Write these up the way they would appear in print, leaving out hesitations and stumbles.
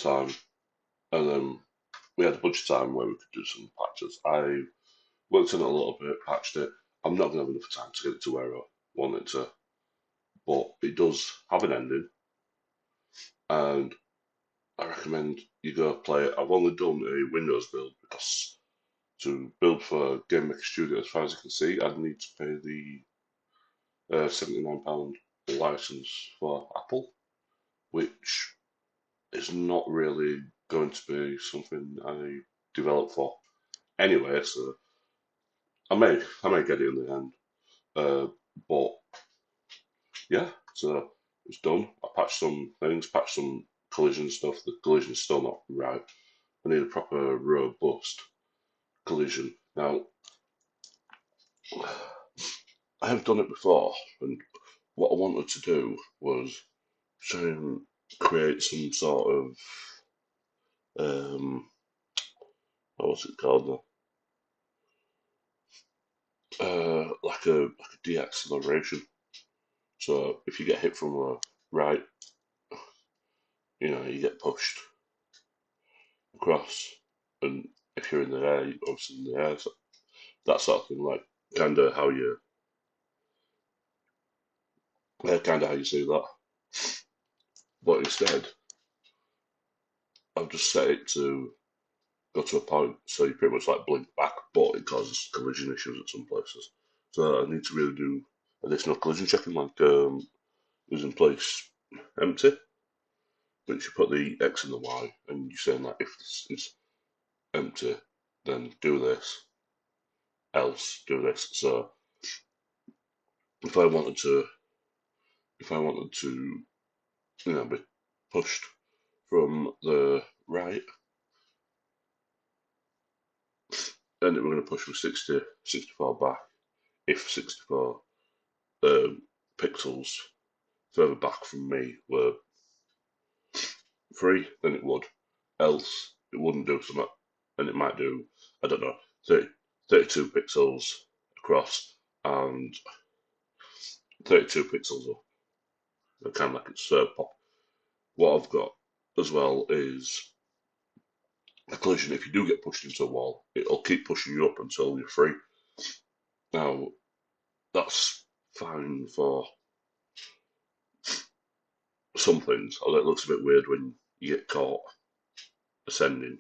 time, and then we had a bunch of time where we could do some patches. I worked on it a little bit, patched it. I'm not going to have enough time to get it to where I want it to, but it does have an ending, and I recommend you go play it. I've only done a Windows build because to build for Game Maker Studio, as far as I can see, I'd need to pay the £79 license for Apple, which is not really going to be something I develop for anyway. So I may get it in the end. But yeah, so it's done. I patched some things, patched some collision stuff. The collision's still not right. I need a proper robust collision. Now, I have done it before, and what I wanted to do was try and create some sort of what was it called now? Like a de-acceleration. So if you get hit from the right, you get pushed across, and if you're in the air, you're obviously in the air. So that sort of thing, like kind of how you see that. But instead, I've just set it to go to a point, so you pretty much like blink back, but it causes collision issues at some places. So I need to really do additional collision checking, like using place empty, which you put the X and the Y, and you're saying like if this is empty, then do this, else do this. So if I wanted to, if I wanted to, be pushed from the right, then we're going to push from 60, 64 back. If 64 pixels further back from me were free, then it would. Else, it wouldn't do something, and it might do, I don't know, 30, 32 pixels across and 32 pixels up. Kind of like it's pop. What I've got as well is a collision. If you do get pushed into a wall, it'll keep pushing you up until you're free. Now, that's fine for some things, although it looks a bit weird when you get caught ascending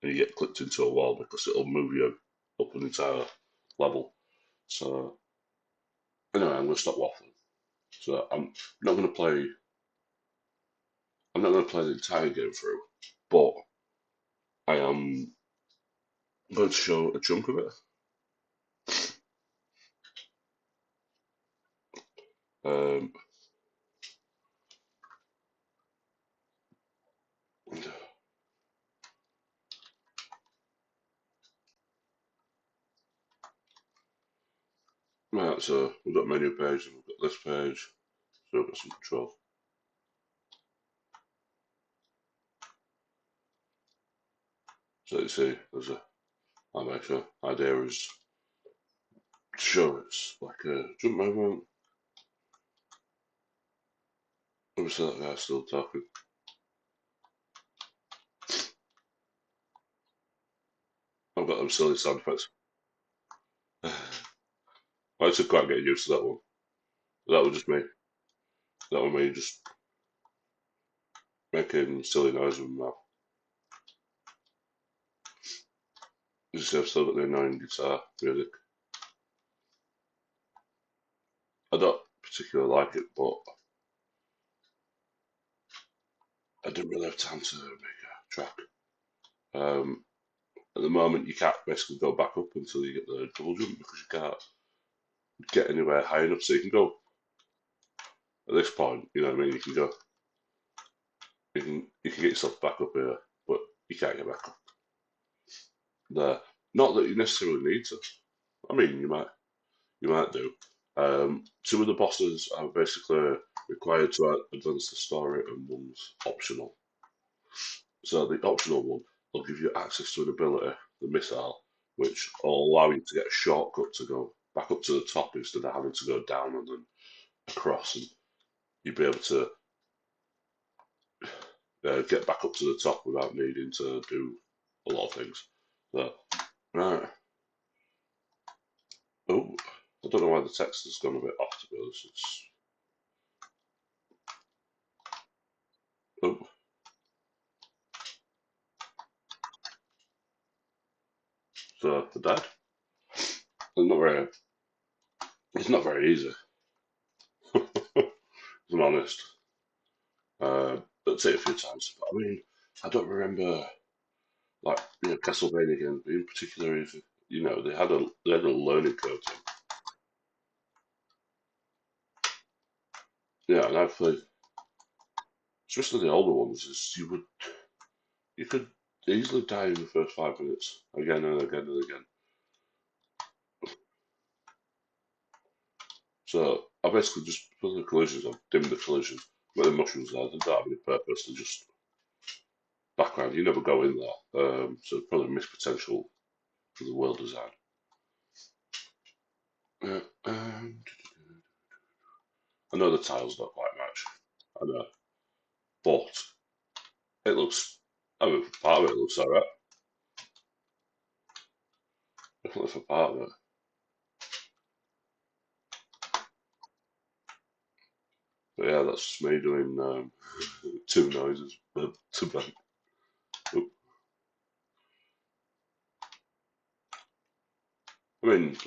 and you get clipped into a wall because it'll move you up an entire level. So anyway, I'm going to stop waffling. So not going to play. I'm not going to play the entire game through, but I am going to show a chunk of it. Um, right, so we've got menu page and we've got this page, so we've got some control. So you see, there's a animation. Idea is to show it's like a jump movement. Obviously, that guy's still talking. I've got them silly sound effects. I took quite getting used to that one. That was just me. That was me just making silly noises with my mouth. You see, I've still got the annoying guitar music. I don't particularly like it, but I didn't really have time to make a track. At the moment, you can't basically go back up until you get the double jump because you can't get anywhere high enough. So you can go at this point, you know what I mean? You can go, you can get yourself back up here, but you can't get back up there. Not that you necessarily need to. I mean, you might do. Two of the bosses are basically required to advance the story, and one's optional. So the optional one will give you access to an ability, the missile, which will allow you to get a shortcut to go back up to the top instead of having to go down and then across, and you'll be able to get back up to the top without needing to do a lot of things. So, right. Oh, I don't know why the text has gone a bit off, to be honest. Oh, so the dad. It's not very. It's not very easy, if I'm honest. I'd say a few times. But I mean, I don't remember like Castlevania games in particular. They had a learning curve to them. Yeah, and I've played, especially the older ones. You could easily die in the first 5 minutes again and again and again. So I basically just put the collisions on, dim the collisions, but the mushrooms there. They don't have any purpose. They're just background. You never go in there, so probably missed potential for the world design. I know the tiles don't quite match. I know, but it looks. I mean, for part of it, it looks alright. Definitely for part of it. But yeah, that's just me doing two noises to bank. I mean,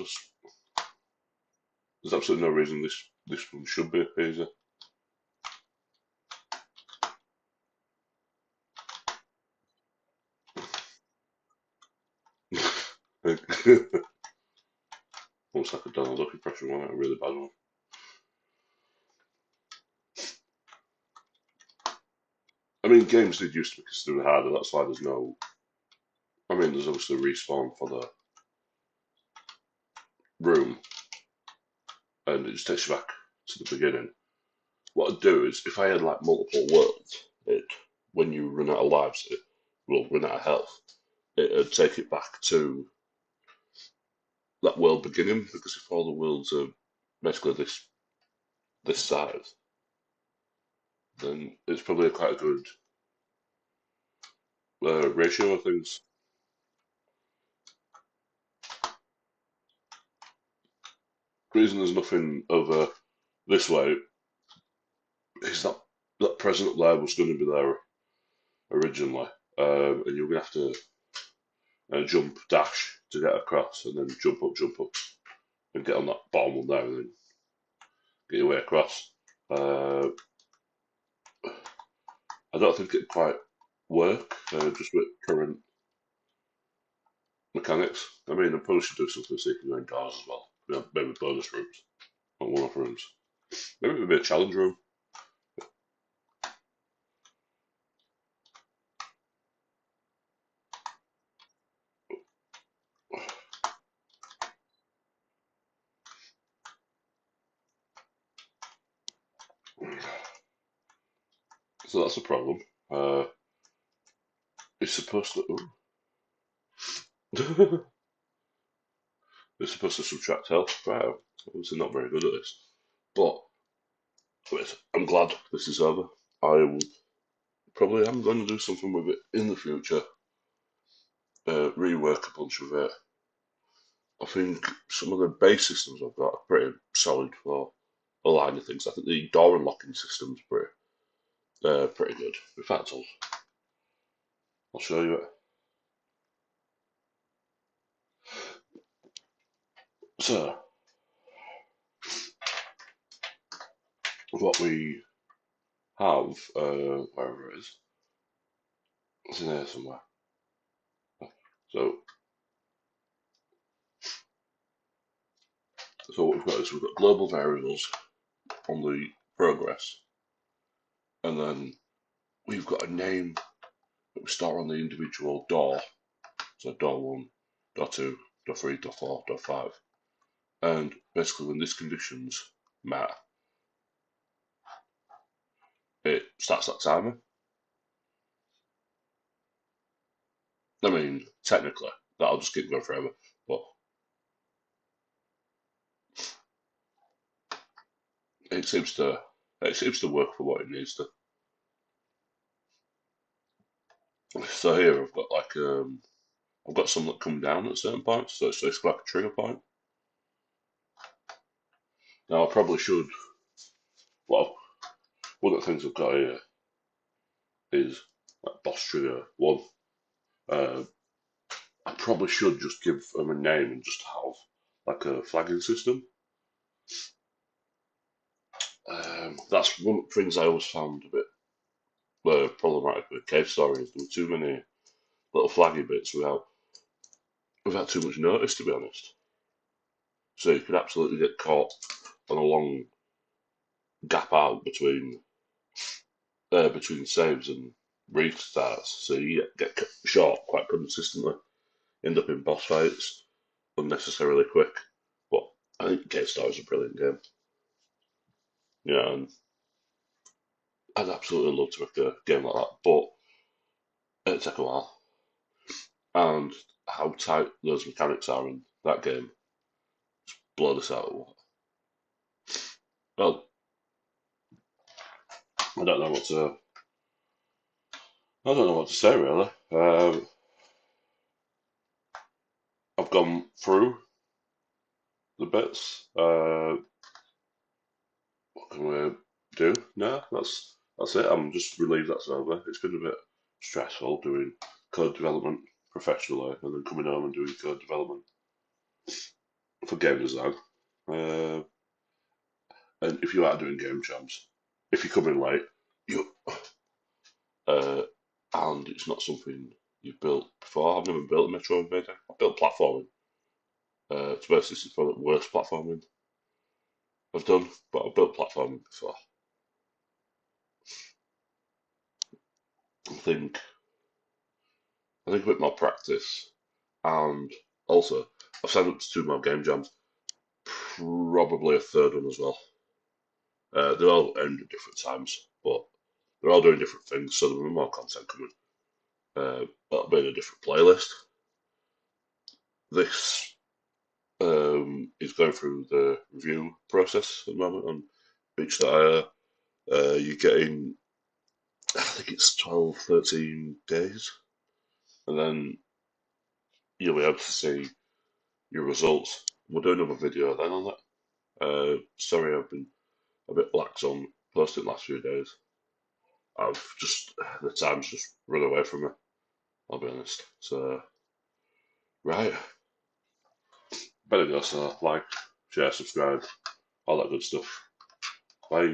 there's absolutely no reason this one should be easy. Looks like a Donald Duck impression, one, a really bad one. I mean, games did used to be considered harder. That's why there's no. I mean, there's obviously respawn for the room, and it just takes you back to the beginning. What I'd do is, if I had like multiple worlds, when you run out of lives, it will run out of health. It'd take it back to that world beginning because if all the worlds are basically this size, then it's probably quite a good ratio of things. The reason there's nothing over this way is that present up there was going to be there originally, and you're going to have to jump dash to get across, and then jump up, and get on that bottom one there, and then get your way across. I don't think it'd quite work just with current mechanics. I mean, I probably should do something so you can go indoors as well. Maybe bonus rooms, not one-off rooms. Maybe a challenge room. So that's a problem. Uh, it's supposed to. It's supposed to subtract health. Right, obviously not very good at this. But wait, I'm glad this is over. I probably am going to do something with it in the future. Rework a bunch of it. I think some of the base systems I've got are pretty solid for a line of things. I think the door unlocking system's pretty good. In fact, I'll show you it. So, what we have, wherever it is, it's in here somewhere. So, so what we've got is we've got global variables on the progress, and then we've got a name that we store on the individual door. So door one, door two, door three, door four, door five, and basically when this condition's met, it starts that timer. I mean, technically, that'll just keep going forever, but it seems to work for what it needs to. So here I've got like I've got some that come down at certain points, so it's like a trigger point. Now I probably should. Well, one of the things I've got here is like boss trigger one. Uh, I probably should just give them a name and just have like a flagging system. That's one of the things I always found a bit problematic with cave stories. There were too many little flaggy bits without too much notice, to be honest. So you could absolutely get caught on a long gap out between saves and restarts. So you get shot quite consistently, end up in boss fights unnecessarily quick. But I think Cave Story is a brilliant game. Yeah, and I'd absolutely love to make a game like that, but it'd take a while. And how tight those mechanics are in that game blow this out of the water. Well, I don't know what to. I don't know what to say really. I've gone through the bits. What can we do? No, that's it. I'm just relieved that's over. It's been a bit stressful doing code development professionally, and then coming home and doing code development for game design. Uh, and if you are doing game jams, if you come in late, you uh, and it's not something you've built before. I've never built a Metroidvania. I've built platforming. To be honest, this is probably the worst platforming I've done, but I've built platforming before. I think I think a bit more practice, and also I've signed up to two more game jams, probably a third one as well. They all end at different times, but they're all doing different things, so there'll be more content coming. That'll be in a different playlist. This is going through the review process at the moment on Beach that you're getting, I think it's 12, 13 days, and then you'll be able to see your results. We'll do another video then on that. Sorry, I've been a bit lax on posting the last few days. The time's just run away from me, I'll be honest. So, right. Better go, so like, share, subscribe, all that good stuff. Bye.